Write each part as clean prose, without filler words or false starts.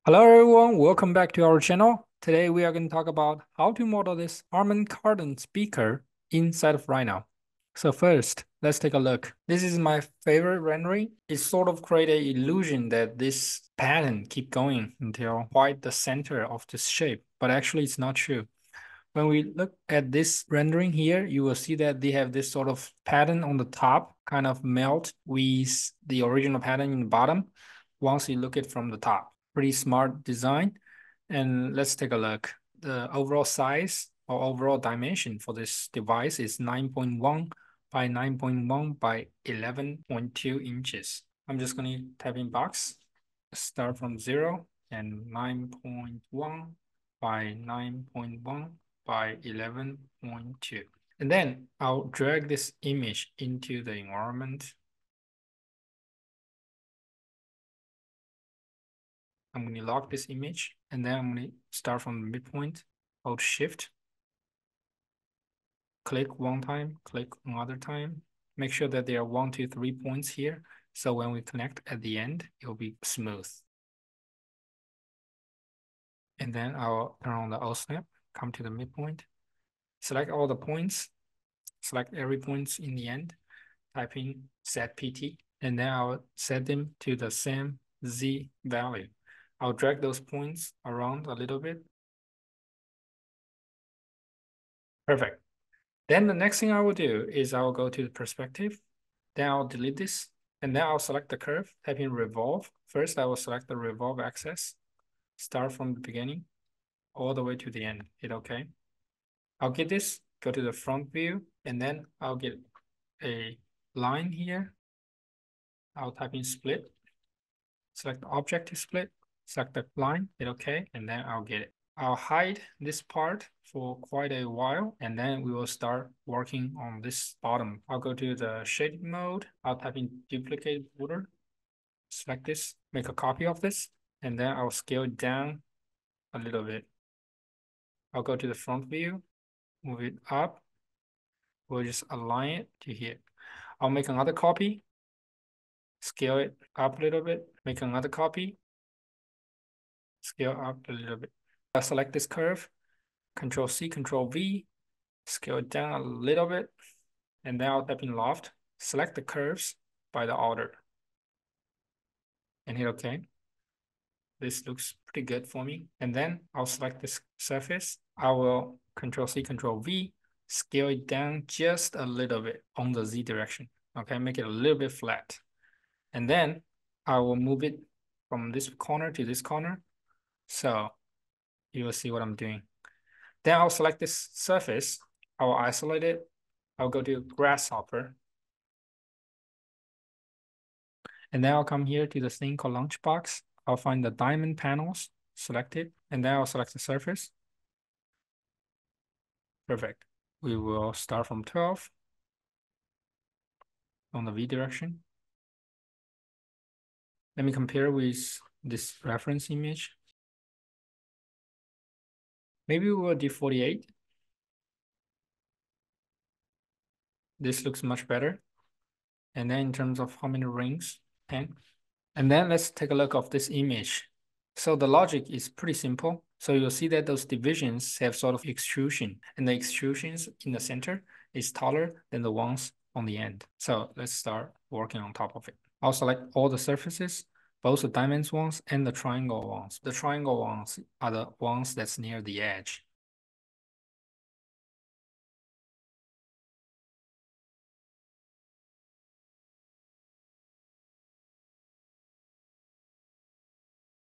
Hello everyone, welcome back to our channel. Today we are going to talk about how to model this Harman Kardon speaker inside of Rhino. So first, let's take a look. This is my favorite rendering. It sort of create an illusion that this pattern keep going until quite the center of this shape, but actually it's not true. When we look at this rendering here, you will see that they have this sort of pattern on the top, kind of melt with the original pattern in the bottom once you look it from the top. Pretty smart design. And let's take a look. The overall size or overall dimension for this device is 9.1 by 9.1 by 11.2 inches. I'm just going to type in box, start from 0 and 9.1 by 9.1 by 11.2. And then I'll drag this image into the environment. I'm going to lock this image, and then I'm going to start from the midpoint, hold Shift, click one time, click another time. Make sure that there are 1, 2, 3 points here. So when we connect at the end, it'll be smooth. And then I'll turn on the O snap, come to the midpoint, select all the points, select every point in the end, type in set PT, and then I'll set them to the same Z value. I'll drag those points around a little bit. Perfect. Then the next thing I will do is I will go to the perspective, then I'll delete this, and then I'll select the curve, type in revolve. First, I will select the revolve axis, start from the beginning all the way to the end, hit OK. I'll get this, go to the front view, and then I'll get a line here. I'll type in split, select the object to split, select the line, hit OK, and then I'll get it. I'll hide this part for quite a while, and then we will start working on this bottom. I'll go to the shading mode. I'll type in duplicate border, select this, make a copy of this, and then I'll scale it down a little bit. I'll go to the front view, move it up. We'll just align it to here. I'll make another copy, scale it up a little bit, make another copy, scale up a little bit. I'll select this curve, Control C, Control V, scale it down a little bit, and then I'll type in loft, select the curves by the order, and hit OK. This looks pretty good for me. And then I'll select this surface. I will Control C, Control V, scale it down just a little bit on the Z direction. Okay, make it a little bit flat. And then I will move it from this corner to this corner. So you will see what I'm doing. Then I'll select this surface. I will isolate it. I'll go to Grasshopper. And then I'll come here to the thing called launch box. I'll find the diamond panels, select it, and then I'll select the surface. Perfect. We will start from 12 on the V direction. Let me compare with this reference image. Maybe we'll do 48. This looks much better. And then in terms of how many rings, 10. And then let's take a look of this image. So the logic is pretty simple. So you'll see that those divisions have sort of extrusion, and the extrusions in the center is taller than the ones on the end. So let's start working on top of it. I'll select all the surfaces, both the diamonds ones and the triangle ones. The triangle ones are the ones that's near the edge.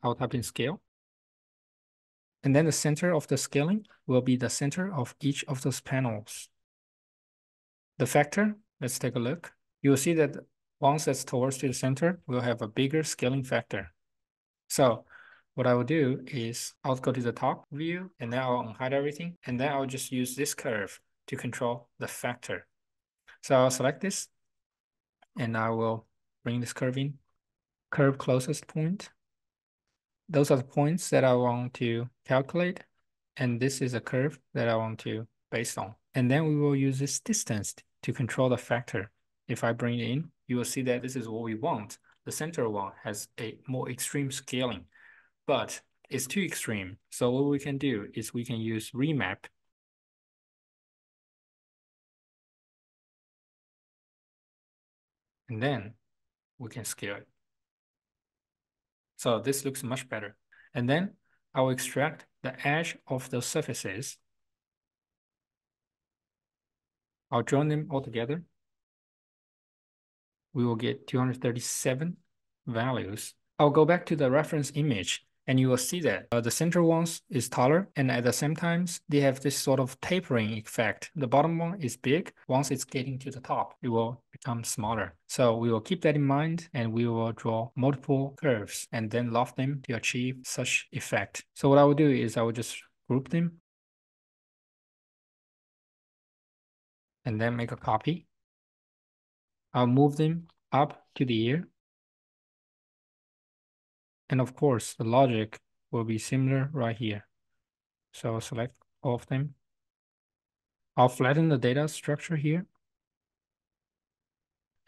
I'll type in scale. And then the center of the scaling will be the center of each of those panels. The factor, let's take a look. You will see that once that's towards to the center, we'll have a bigger scaling factor. So what I will do is I'll go to the top view, and then I'll unhide everything. And then I'll just use this curve to control the factor. So I'll select this, and I will bring this curve in. Curve closest point. Those are the points that I want to calculate. And this is a curve that I want to base on. And then we will use this distance to control the factor. If I bring it in, you will see that this is what we want. The center one has a more extreme scaling, but it's too extreme. So what we can do is we can use remap. And then we can scale it. So this looks much better. And then I'll extract the edge of those surfaces. I'll join them all together. We will get 237 values. I'll go back to the reference image and you will see that the center ones is taller and at the same time they have this sort of tapering effect. The bottom one is big. Once it's getting to the top, it will become smaller. So we will keep that in mind and we will draw multiple curves and then loft them to achieve such effect. So what I will do is I will just group them and then make a copy. I'll move them up to the ear. And of course, the logic will be similar right here. So I'll select all of them. I'll flatten the data structure here.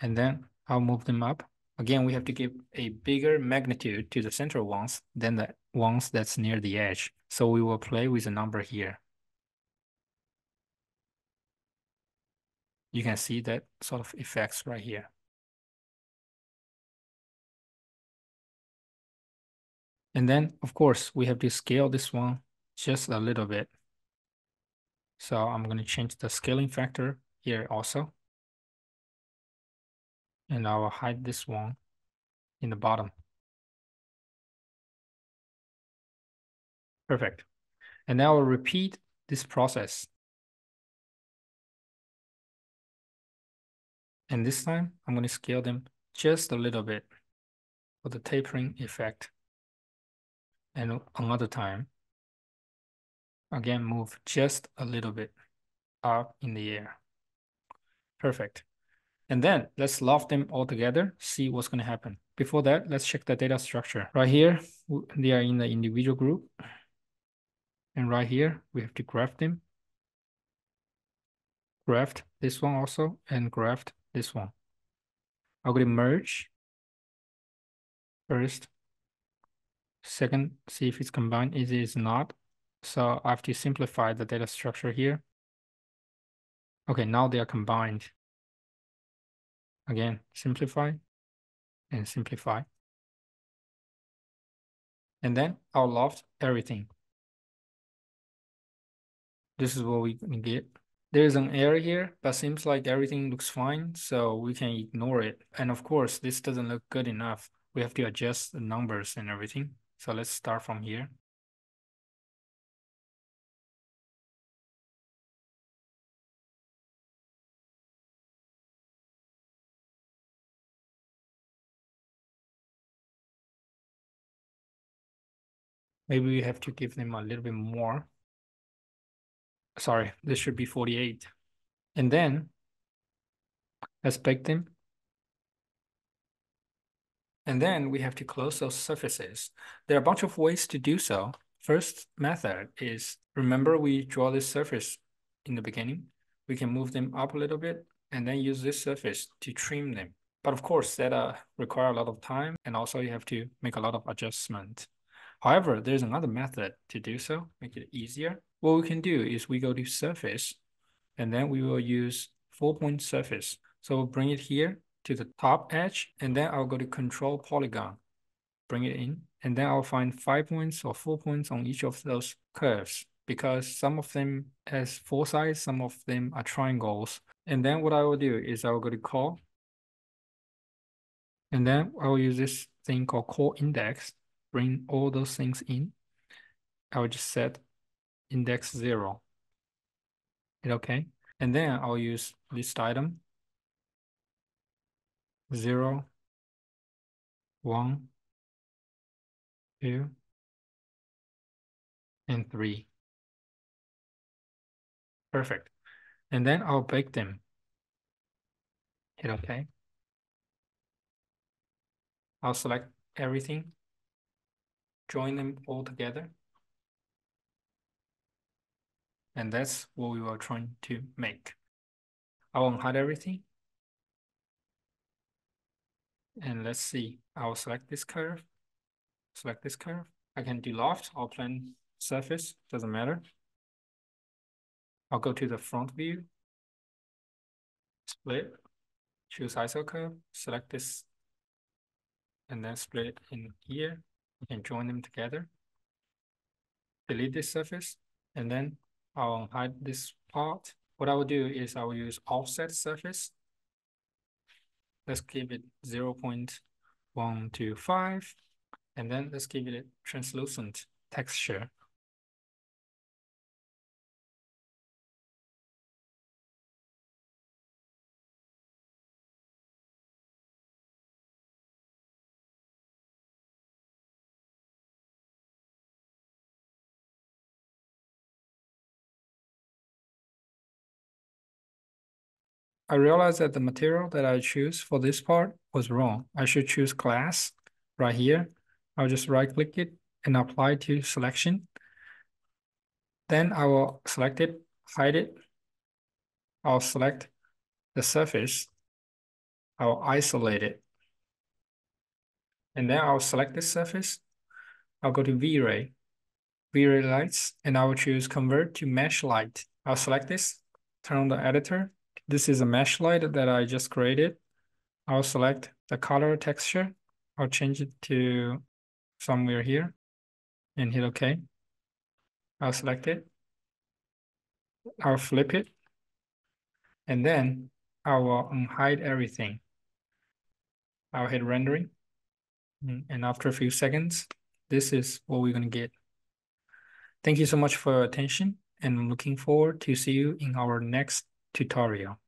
And then I'll move them up. Again, we have to give a bigger magnitude to the central ones than the ones that's near the edge. So we will play with a number here. You can see that sort of effects right here. And then, of course, we have to scale this one just a little bit. So I'm going to change the scaling factor here also. And I will hide this one in the bottom. Perfect. And now I'll repeat this process. And this time I'm going to scale them just a little bit for the tapering effect. And another time, again, move just a little bit up in the air. Perfect. And then let's loft them all together, see what's going to happen. Before that, let's check the data structure. Right here, they are in the individual group. And right here, we have to graph them. Graphed this one also, and graphed this one. I'm going to merge first. Second, see if it's combined. It is not. So I have to simplify the data structure here. Okay, now they are combined. Again, simplify and simplify. And then I'll loft everything. This is what we get. There's an error here, but seems like everything looks fine, so we can ignore it. And of course, this doesn't look good enough. We have to adjust the numbers and everything. So let's start from here. Maybe we have to give them a little bit more. Sorry, this should be 48. And then let's bake them. And then we have to close those surfaces. There are a bunch of ways to do so. First method is, remember we draw this surface in the beginning. We can move them up a little bit and then use this surface to trim them. But of course, that require a lot of time and also you have to make a lot of adjustment. However, there's another method to do so, make it easier. What we can do is we go to surface and then we will use 4-point surface. So we'll bring it here to the top edge, and then I'll go to control polygon, bring it in, and then I'll find 5 points or 4 points on each of those curves because some of them has 4 sides, some of them are triangles. And then what I will do is I will go to call, and then I will use this thing called call index, bring all those things in. I will just set index 0. Hit OK. And then I'll use list item 0, 1, 2, and 3. Perfect. And then I'll bake them. Hit OK. I'll select everything, join them all together. And that's what we were trying to make. I will hide everything. And let's see, I'll select this curve, I can do loft or plane surface, doesn't matter. I'll go to the front view, split, choose iso curve, select this, and then split it in here and join them together. Delete this surface, and then I'll hide this part. What I will do is I will use offset surface. Let's give it 0.125, and then let's give it a translucent texture. I realized that the material that I choose for this part was wrong. I should choose glass right here. I'll just right click it and apply to selection. Then I will select it, hide it. I'll select the surface. I'll isolate it. And then I'll select this surface. I'll go to V-Ray, V-Ray lights, and I will choose convert to mesh light. I'll select this, turn on the editor. This is a mesh light that I just created. I'll select the color texture. I'll change it to somewhere here and hit OK. I'll select it. I'll flip it. And then I will unhide everything. I'll hit rendering. And after a few seconds, this is what we're going to get. Thank you so much for your attention, and I'm looking forward to see you in our next tutorial.